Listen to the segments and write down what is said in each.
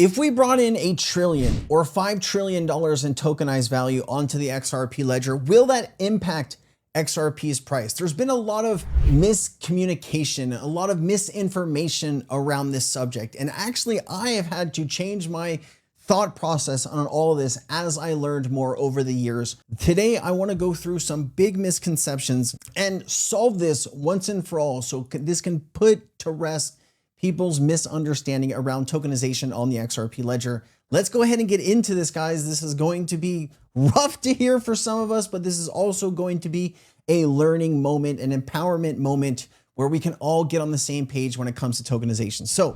If we brought in $1 trillion or $5 trillion in tokenized value onto the XRP ledger, will that impact XRP's price? There's been a lot of miscommunication, a lot of misinformation around this subject. And actually, I have had to change my thought process on all of this as I learned more over the years. Today, I want to go through some big misconceptions and solve this once and for all so this can put to rest people's misunderstanding around tokenization on the XRP ledger. Let's go ahead and get into this, guys. This is going to be rough to hear for some of us, but this is also going to be a learning moment, an empowerment moment where we can all get on the same page when it comes to tokenization. So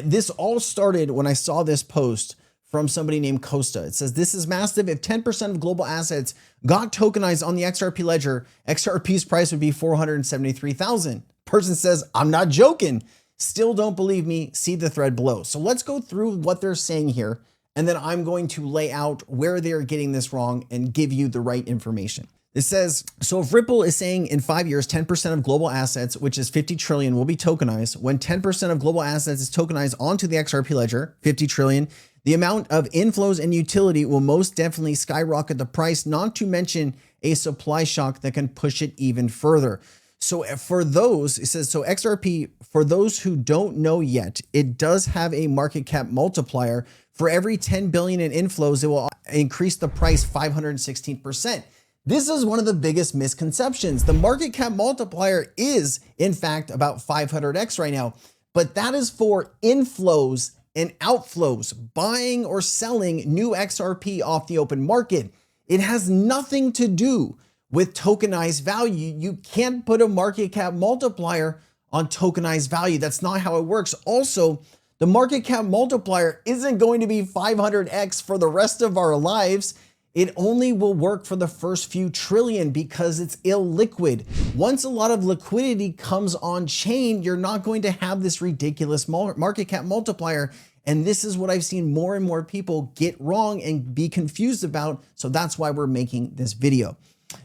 this all started when I saw this post from somebody named Costa. It says, this is massive. If 10% of global assets got tokenized on the XRP ledger, XRP's price would be 473,000. Person says, I'm not joking. Still don't believe me, see the thread below. So let's go through what they're saying here, and then I'm going to lay out where they're getting this wrong and give you the right information. It says, so if Ripple is saying in 5 years, 10% of global assets, which is 50 trillion, will be tokenized, when 10% of global assets is tokenized onto the XRP ledger, 50 trillion, the amount of inflows and utility will most definitely skyrocket the price, not to mention a supply shock that can push it even further. So for those, it says, so XRP, for those who don't know yet, it does have a market cap multiplier. For every 10 billion in inflows, it will increase the price 516%. This is one of the biggest misconceptions. The market cap multiplier is, in fact, about 500x right now, but that is for inflows and outflows, buying or selling new XRP off the open market. It has nothing to do with tokenized value. You can't put a market cap multiplier on tokenized value. That's not how it works. Also, the market cap multiplier isn't going to be 500x for the rest of our lives. It only will work for the first few trillion because it's illiquid. Once a lot of liquidity comes on chain, you're not going to have this ridiculous market cap multiplier. And this is what I've seen more and more people get wrong and be confused about. So that's why we're making this video.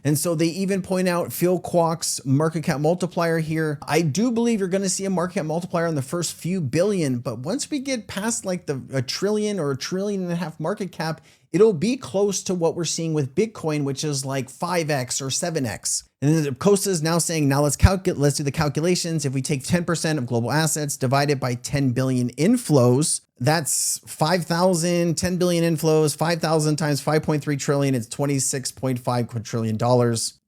And so they even point out Phil Kwok's market cap multiplier here. I do believe you're going to see a market cap multiplier in the first few billion, but once we get past like a trillion or $1.5 trillion market cap, it'll be close to what we're seeing with Bitcoin, which is like 5x or 7x. And then Costa is now saying, now let's do the calculations. If we take 10% of global assets divided by 10 billion inflows, that's 5,000, 10 billion inflows, 5,000 times 5.3 trillion. It's $26.5 quadrillion.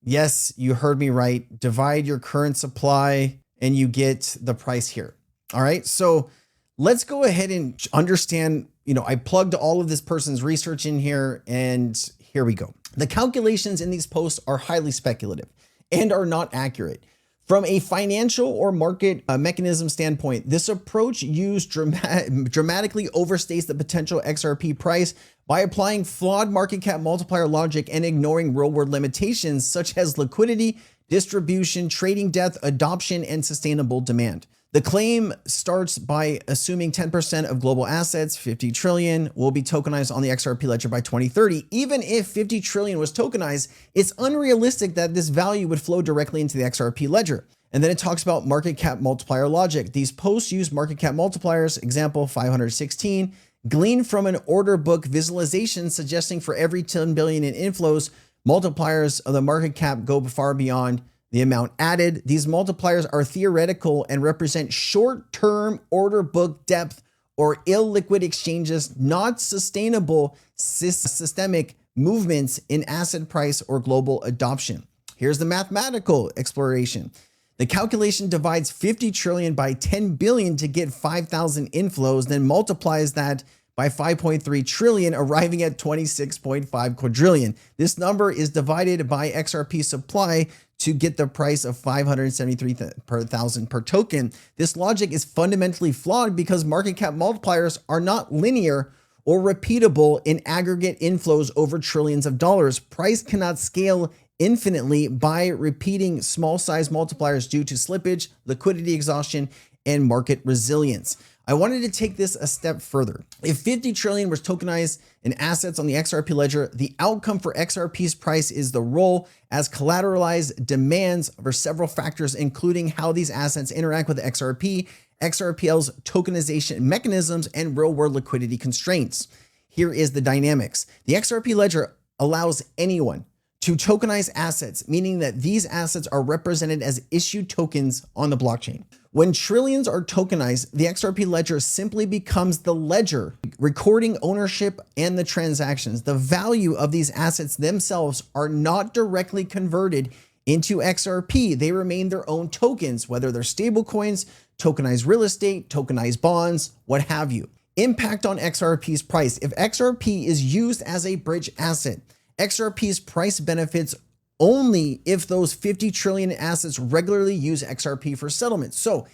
Yes, you heard me right. Divide your current supply and you get the price here. All right. So let's go ahead and understand, I plugged all of this person's research in here, and here we go. The calculations in these posts are highly speculative and are not accurate. From a financial or market mechanism standpoint, this approach used dramatically overstates the potential XRP price by applying flawed market cap multiplier logic and ignoring real-world limitations such as liquidity, distribution, trading depth, adoption, and sustainable demand. The claim starts by assuming 10% of global assets, 50 trillion, will be tokenized on the XRP ledger by 2030. Even if 50 trillion was tokenized, it's unrealistic that this value would flow directly into the XRP ledger. And then it talks about market cap multiplier logic. These posts use market cap multipliers, example 516, gleaned from an order book visualization suggesting for every 10 billion in inflows, multipliers of the market cap go far beyond the amount added. These multipliers are theoretical and represent short-term order book depth or illiquid exchanges, not sustainable systemic movements in asset price or global adoption. Here's the mathematical exploration. The calculation divides 50 trillion by 10 billion to get 5,000 inflows, then multiplies that by 5.3 trillion, arriving at 26.5 quadrillion. This number is divided by XRP supply to get the price of 573,000 per token. This logic is fundamentally flawed because market cap multipliers are not linear or repeatable in aggregate inflows over trillions of dollars. Price cannot scale infinitely by repeating small size multipliers due to slippage, liquidity exhaustion, and market resilience. I wanted to take this a step further. If 50 trillion was tokenized in assets on the XRP ledger, the outcome for XRP's price is the role as collateralized demands for several factors, including how these assets interact with XRP XRPL's tokenization mechanisms and real-world liquidity constraints. Here is the dynamics. The XRP ledger allows anyone to tokenize assets, meaning that these assets are represented as issued tokens on the blockchain. When trillions are tokenized, the XRP ledger simply becomes the ledger, recording ownership and the transactions. The value of these assets themselves are not directly converted into XRP. They remain their own tokens, whether they're stable coins, tokenized real estate, tokenized bonds, what have you. Impact on XRP's price. If XRP is used as a bridge asset, XRP's price benefits only if those 50 trillion assets regularly use XRP for settlement. So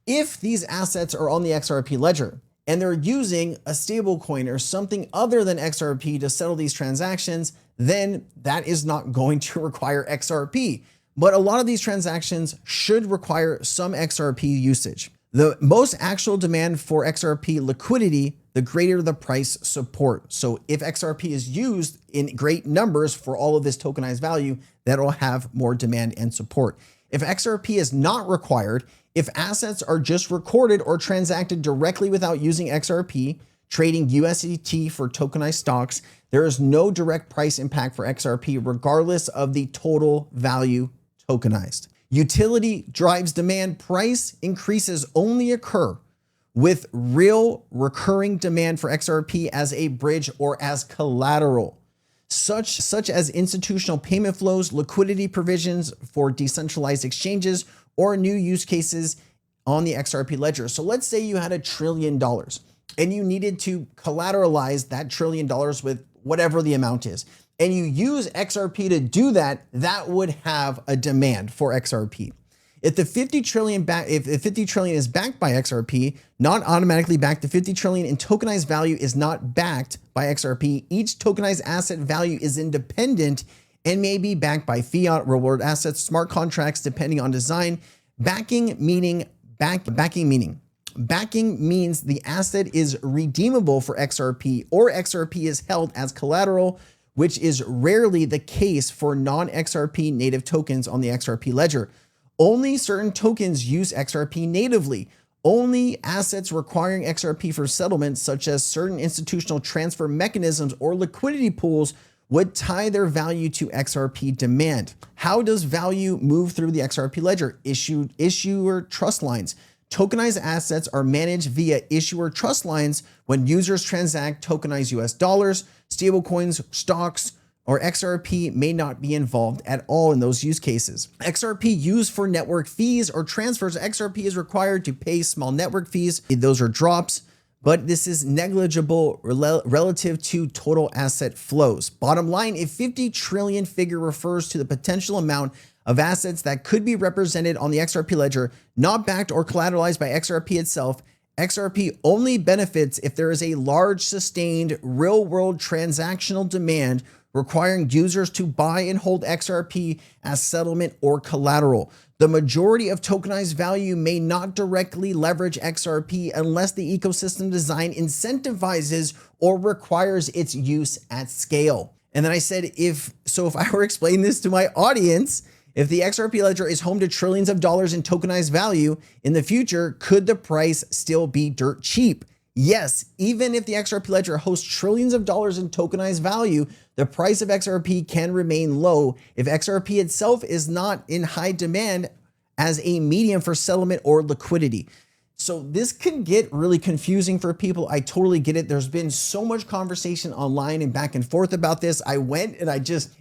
if these assets are on the XRP ledger and they're using a stable coin or something other than XRP to settle these transactions, then that is not going to require XRP. But a lot of these transactions should require some XRP usage. The most actual demand for XRP liquidity, the greater the price support. So if XRP is used in great numbers for all of this tokenized value, that'll have more demand and support. If XRP is not required, if assets are just recorded or transacted directly without using XRP, trading USDT for tokenized stocks, there is no direct price impact for XRP regardless of the total value tokenized. Utility drives demand. Price increases only occur with real recurring demand for XRP as a bridge or as collateral, such as institutional payment flows, liquidity provisions for decentralized exchanges, or new use cases on the XRP ledger. So let's say you had $1 trillion and you needed to collateralize that $1 trillion with whatever the amount is, and you use XRP to do that, that would have a demand for XRP. If the 50 trillion is backed by XRP, not automatically backed, the 50 trillion in tokenized value is not backed by XRP. Each tokenized asset value is independent and may be backed by fiat, real-world assets, smart contracts, depending on design. Backing means the asset is redeemable for XRP, or XRP is held as collateral, which is rarely the case for non-XRP native tokens on the XRP ledger. Only certain tokens use XRP natively. Only assets requiring XRP for settlement, such as certain institutional transfer mechanisms or liquidity pools, would tie their value to XRP demand. How does value move through the XRP ledger? Issuer trust lines. Tokenized assets are managed via issuer trust lines when users transact tokenized US dollars, stablecoins, stocks, or XRP may not be involved at all in those use cases. XRP used for network fees or transfers. XRP is required to pay small network fees. Those are drops, but this is negligible relative to total asset flows. Bottom line, if 50 trillion figure refers to the potential amount of assets that could be represented on the XRP ledger, not backed or collateralized by XRP itself, XRP only benefits if there is a large, sustained, real-world transactional demand requiring users to buy and hold XRP as settlement or collateral. The majority of tokenized value may not directly leverage XRP unless the ecosystem design incentivizes or requires its use at scale. And then I said, if I were explaining this to my audience, if the XRP ledger is home to trillions of dollars in tokenized value in the future, could the price still be dirt cheap? Yes, even if the XRP ledger hosts trillions of dollars in tokenized value, the price of XRP can remain low if XRP itself is not in high demand as a medium for settlement or liquidity. So this can get really confusing for people. I totally get it. There's been so much conversation online and back and forth about this. I went and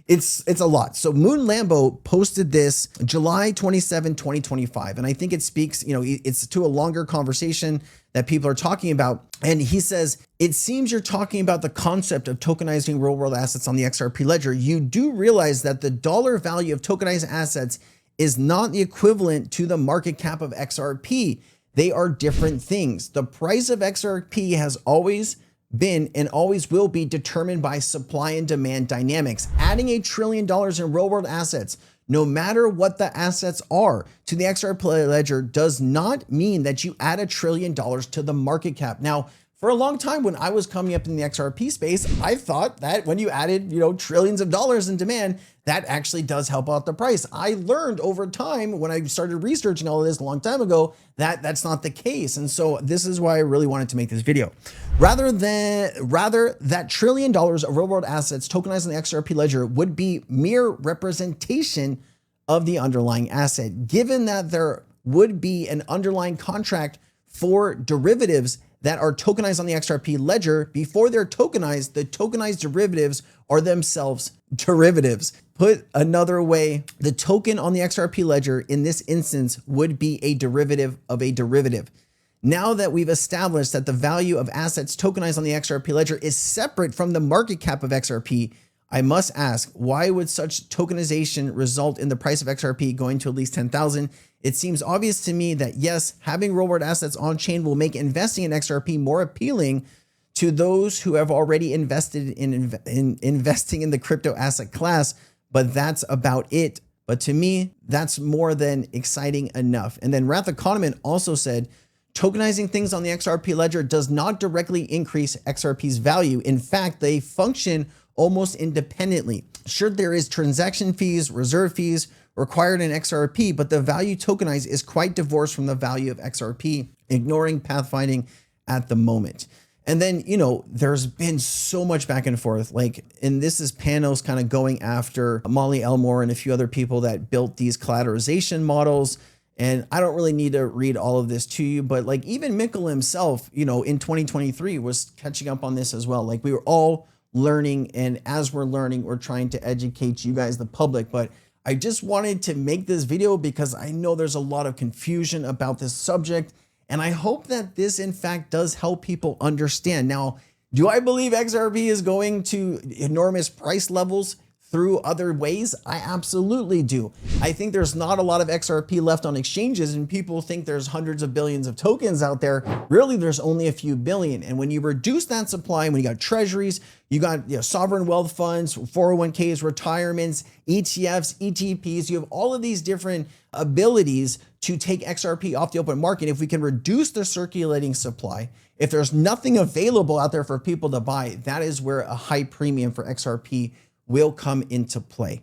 it's a lot. So Moon Lambo posted this July 27, 2025. And I think it speaks, it's to a longer conversation that people are talking about. And he says, it seems you're talking about the concept of tokenizing real world assets on the XRP ledger. You do realize that the dollar value of tokenized assets is not the equivalent to the market cap of XRP. They are different things. The price of XRP has always been and always will be determined by supply and demand dynamics. Adding $1 trillion in real world assets, no matter what the assets are, to the XRP ledger does not mean that you add $1 trillion to the market cap. Now, For a long time, when I was coming up in the XRP space, I thought that when you added, trillions of dollars in demand, that actually does help out the price. I learned over time when I started researching all of this a long time ago that that's not the case. And so this is why I really wanted to make this video. Rather that $1 trillion of real world assets tokenized on the XRP ledger would be mere representation of the underlying asset, given that there would be an underlying contract for derivatives that are tokenized on the XRP ledger. Before they're tokenized, the tokenized derivatives are themselves derivatives. Put another way, the token on the XRP ledger in this instance would be a derivative of a derivative. Now that we've established that the value of assets tokenized on the XRP ledger is separate from the market cap of XRP, I must ask, why would such tokenization result in the price of XRP going to at least 10,000? It seems obvious to me that yes, having real world assets on chain will make investing in XRP more appealing to those who have already invested in investing in the crypto asset class, but that's about it. But to me, that's more than exciting enough. And then Wrath Economist also said, tokenizing things on the XRP ledger does not directly increase XRP's value. In fact, they function almost independently. Sure, there is transaction fees, reserve fees required in XRP, but the value tokenized is quite divorced from the value of XRP, ignoring pathfinding at the moment. And then, there's been so much back and forth, and this is Panos kind of going after Molly Elmore and a few other people that built these collateralization models. And I don't really need to read all of this to you, but even Mikkel himself, in 2023 was catching up on this as well. We were all learning, and as we're learning, we're trying to educate you guys, the public. But I just wanted to make this video because I know there's a lot of confusion about this subject, and I hope that this in fact does help people understand. Now, do I believe XRP is going to enormous price levels through other ways? I absolutely do. I think there's not a lot of XRP left on exchanges, and people think there's hundreds of billions of tokens out there. Really, there's only a few billion. And when you reduce that supply, when you got treasuries, you got sovereign wealth funds, 401ks, retirements, ETFs, ETPs, you have all of these different abilities to take XRP off the open market. If we can reduce the circulating supply, if there's nothing available out there for people to buy, that is where a high premium for XRP will come into play.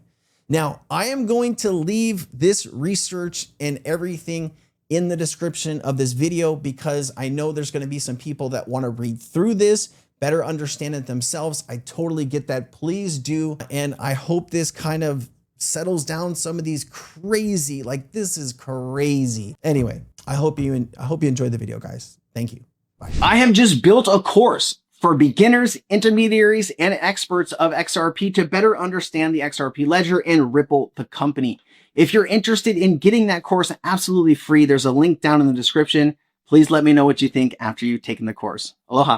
Now, I am going to leave this research and everything in the description of this video because I know there's going to be some people that want to read through this, better understand it themselves. I totally get that. Please do. And I hope this kind of settles down some of these crazy, this is crazy. Anyway, I hope you enjoyed the video, guys. Thank you. Bye. I have just built a course for beginners, intermediaries, and experts of XRP to better understand the XRP ledger and Ripple, the company. If you're interested in getting that course absolutely free, there's a link down in the description. Please let me know what you think after you've taken the course. Aloha.